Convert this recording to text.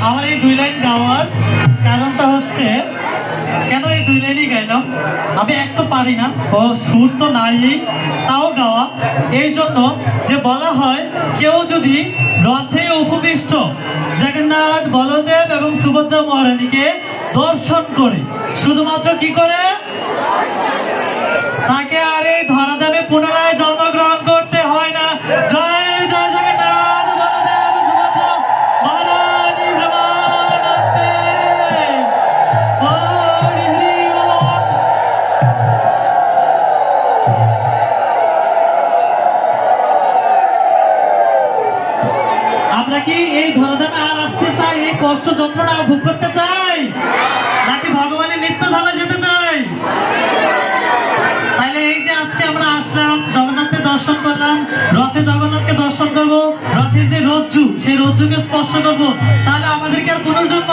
আমার এই দুই লাইন গাওয়ার কারণটা হচ্ছে, কেন এই দুই লাইনই গাইলাম, আমি এক তো পারি না, ও সুর তো নাই, তাও গাওয়া এই জন্য যে বলা হয় কেউ যদি রথে উপবিষ্ট জগন্নাথ বলদেব এবং সুভদ্রা মহারানীকে দর্শন করে, শুধুমাত্র কি করে, তাকে আর এই ধরাধামে পুনরায় জন্মগ্রহণ করতে হয় না। জয় জয় জগন্নাথ বলদেব সুভদ্রা মহারানী ব্রহ্মানন্দে। হরি হরি বল। আমরা কি এই ধরাধামে আর আসতে চাই, এই কষ্ট যন্ত্রণা ভোগ করতে চাই, নাকি ভগবানের নিত্য ধামে যেতে চাই? তাইলে এই যে আজকে আমরা আসলাম, জগন্নাথকে দর্শন করলাম, রথে জগন্নাথকে দর্শন করব, রথের যে রজ্জু সেই রজ্জুকে স্পর্শ করব, তাহলে আমাদেরকে আর পুনর্জন্ম